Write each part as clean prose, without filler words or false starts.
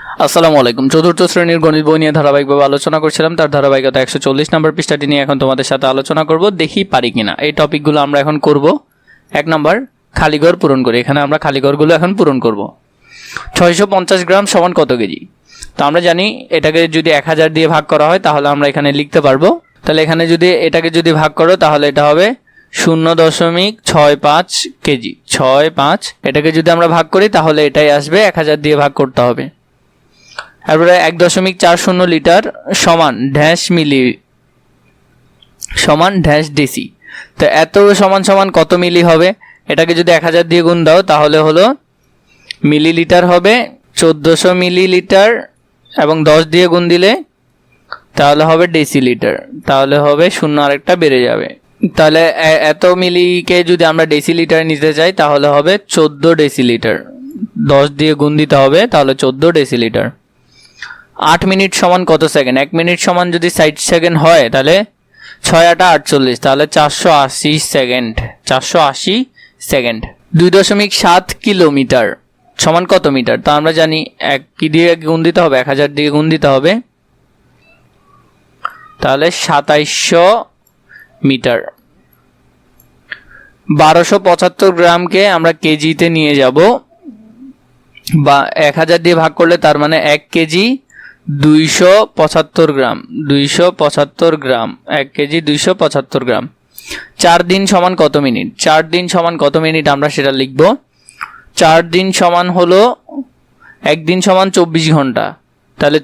আসসালামু আলাইকুম। চতুর্থ শ্রেণীর গণিত বই নিয়ে ধারাবাহিকভাবে আলোচনা করছিলাম। তার ধারাবাহিকতা 140 নম্বর পৃষ্ঠাটি নিয়ে এখন তোমাদের সাথে আলোচনা করব। দেখি পারি কিনা। এই টপিকগুলো আমরা এখন করব। 1 নম্বর খালিঘর পূরণ করি। এখানে আমরা খালিঘরগুলো এখন পূরণ করব। 650 গ্রাম সমান কত কেজি? তো আমরা জানি এটাকে যদি 1000 দিয়ে ভাগ করা হয় তাহলে আমরা এখানে লিখতে পারবো। তাহলে এখানে যদি এটাকে যদি ভাগ করো তাহলে এটা হবে 0.65 কেজি। 65 এটাকে যদি আমরা ভাগ করি তাহলে এটাই আসবে, 1000 দিয়ে ভাগ করতে হবে। তারপরে 1.40 লিটার সমান ড্যাশ মিলি সমান ড্যাশ ডিসি। তো এত সমান সমান কত মিলি হবে? এটাকে যদি 1000 দিয়ে গুণ দাও তাহলে হলো মিলিলিটার হবে 1400 মিলিলিটার, এবং 10 দিয়ে গুণ দিলে তাহলে হবে ডেসিলিটার। তাহলে হবে শূন্য আরেকটা বেড়ে যাবে। তাহলে এত মিলিকে যদি আমরা ডেসিলিটার নিতে চাই তাহলে হবে 14 ডেসিলিটার। 10 দিয়ে গুণ দিতে হবে, তাহলে 14 ডেসিলিটার। 8 মিনিট সমান কত সেকেন্ড? 1 মিনিট সমান যদি 60 সেকেন্ড হয় তাহলে 6 8 48, তাহলে 480 সেকেন্ড। 480 সেকেন্ড। 2.7 কিলোমিটার সমান কত মিটার? তো আমরা জানি এক কি দিয়ে গুণ দিতে হবে, 1000 দিয়ে গুণ দিতে হবে, তাহলে 2700 মিটার। 1275 গ্রামকে আমরা কেজিতে নিয়ে যাব, বা 1000 দিয়ে ভাগ করলে তার মানে 1 কেজি 275 গ্রাম। 275 গ্রাম, 1 কেজি 275 গ্রাম। 4 দিন সমান কত মিনিট? 4 দিন সমান কত মিনিট আমরা সেটা লিখব। 4 দিন সমান হলো 1 দিন সমান 24 ঘন্টা। তাহলে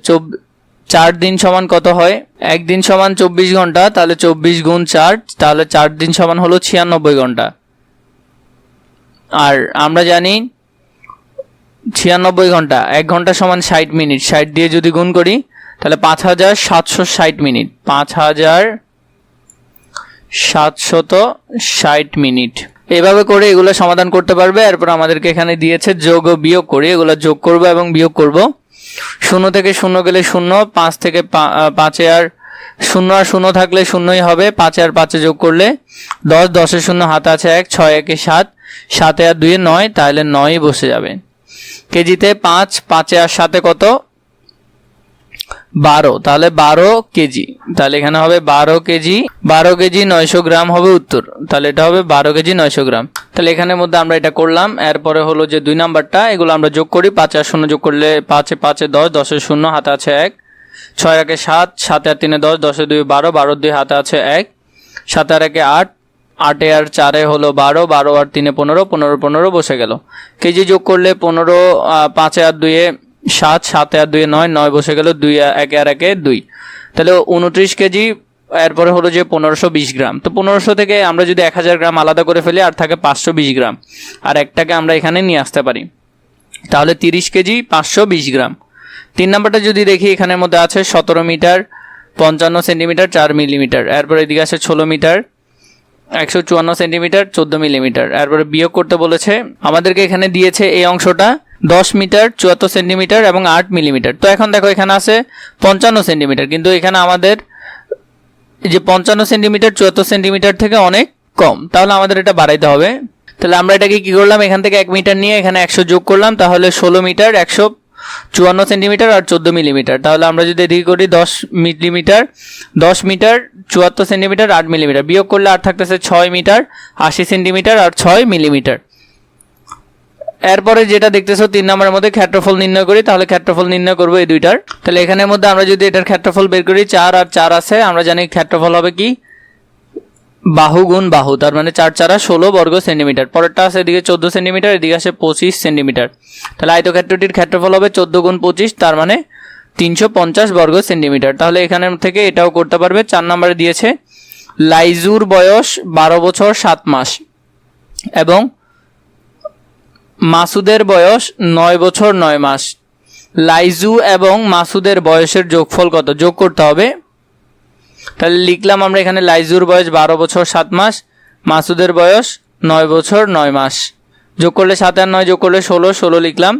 4 দিন সমান কত হয়? 1 দিন সমান 24 ঘন্টা, তাহলে 24 গুণ 4, তাহলে 4 দিন সমান হলো 96 ঘন্টা। আর আমরা জানি 96 ঘন্টা, 1 ঘন্টা সমান 60 মিনিট। 60 দিয়ে যদি গুণ করি তাহলে 5760 মিনিট। 5760 মিনিট। এভাবে করে এগুলো সমাধান করতে পারবে। এরপর আমাদেরকে এখানে দিয়েছে যোগ ও বিয়োগ করি। এগুলো যোগ করব এবং বিয়োগ করব। 0 থেকে 0 গেলে 0, 5 থেকে 5 আর 0 আর 0 থাকলে 0ই হবে। 5 আর 5 যোগ করলে 10, 10 এর 0 হাতে আছে 1, 6 1 7, 7 আর 2 9, তাহলে 9ই বসে যাবে। কেজিতে 5, 5 আর 7 কত? 12, তাহলে 12 কেজি। তাহলে এখানে হবে 12 কেজি। 12 কেজি 900 গ্রাম হবে উত্তর। তাহলে এটা হবে 12 কেজি 900 গ্রাম। তাহলে এখানের মধ্যে আমরা এটা করলাম। এরপরে হলো যে 2 নাম্বারটা, এগুলো আমরা যোগ করি। 5 আর 0 যোগ করলে 5 এ 5 এ 10, 10 এর 0 হাতে আছে 1, 6 1 এ 7, 7 আর 3 এ 10, 10 এ 2 12, 12 2 হাতে আছে 1, 7 আর 1 এ 8, 8 আর 4 এ হলো 12, 12 আর 3 এ 15, 15 15 বসে গেল। কেজি যোগ করলে 15, 5 আর 2 এ 7, 7 আর 2 এ 9, 9 বসে গেল। 2 1 আর 1 এ 2, তাহলে 29 কেজি। এরপরে হলো যে 1520 গ্রাম। তো 1500 থেকে আমরা যদি 1000 গ্রাম আলাদা করে ফেলি আর থাকে 520 গ্রাম, আর একটাকে আমরা এখানে নিয়ে আসতে পারি, তাহলে 30 কেজি 520 গ্রাম। 3 নাম্বারটা যদি দেখি, এখানের মধ্যে আছে 17 মিটার 55 সেন্টিমিটার 4 মিলিমিটার। এরপরে এদিকে আছে 16 মিটার 154 সেন্টিমিটার 14 মিলিমিটার। এরপরে বিয়োগ করতে বলেছে আমাদেরকে। এখানে দিয়েছে এই অংশটা 10 মিটার 74 সেন্টিমিটার এবং 8 মিলিমিটার। তো এখন দেখো এখানে আছে 55 সেন্টিমিটার, কিন্তু এখানে আমাদের যে 55 সেন্টিমিটার 74 সেন্টিমিটার থেকে অনেক কম, তাহলে আমাদের এটা বাড়াইতে হবে। তাহলে আমরা এটাকে কি করলাম, এখান থেকে 1 মিটার নিয়ে এখানে 100 যোগ করলাম, তাহলে 16 মিটার 154 সেন্টিমিটার আর 14 মিলিমিটার। তাহলে আমরা যদি এদিকে করি 10 মিলিমিটার 10 মিটার 74 সেন্টিমিটার 8 মিলিমিটার, বিয়োগ করলে আর থাকতেছে 6 মিটার 80 সেন্টিমিটার আর 6 মিলিমিটার। এরপরে যেটা দেখতেছো 3 নম্বরের মধ্যে ক্ষেত্রফল নির্ণয় করি, তাহলে ক্ষেত্রফল নির্ণয় করবো এই দুইটার। তাহলে এখানের মধ্যে আমরা যদি এটার ক্ষেত্রফল বের করি, 4 আর 4 আছে, আমরা জানি ক্ষেত্রফল হবে কি বাহু গুণ বাহু, তার মানে 4 4 16 বর্গ সেন্টিমিটার। পরেরটা আছে এদিকে 14 সেন্টিমিটার, এদিকে আছে 25 সেন্টিমিটার। তাহলে আয়তক্ষেত্রটির ক্ষেত্রফল হবে 14 গুণ 25, তার মানে 350 বর্গ সেন্টিমিটার। তাহলে এখানের থেকে এটাও করতে পারবে। 4 নম্বরে দিয়েছে লাইজুর বয়স 12 বছর 7 মাস এবং মাসুদের বয়স 9 বছর 9 মাস। লাইজু এবং মাসুদের বয়সের যোগফল কত? যোগ করতে হবে। তাহলে লিখলাম আমরা এখানে লাইজুর বয়স 12 বছর 7 মাস, মাসুদের বয়স 9 বছর 9 মাস। যোগ করলে 7 আর 9 যোগ করলে 16, 16 লিখলাম।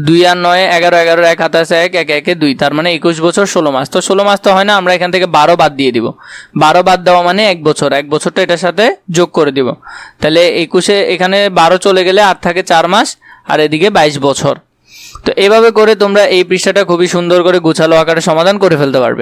2 আর 9 11, 11 1 হাতে আছে 1, 1 1 2, তার মানে 21 বছর 16 মাস। তো 16 মাস তো হয় না, আমরা এখান থেকে 12 বাদ দিয়ে দিব। 12 বাদ দেওয়া মানে 1 বছর, 1 বছরটা এটার সাথে যোগ করে দিব। তাহলে 21 এখানে 12 চলে গেলে আর থাকে 4 মাস, আর এদিকে 22 বছর। তো এভাবে করে তোমরা এই পৃষ্ঠাটা খুবই সুন্দর করে গুছালো আকারে সমাধান করে ফেলতে পারবে।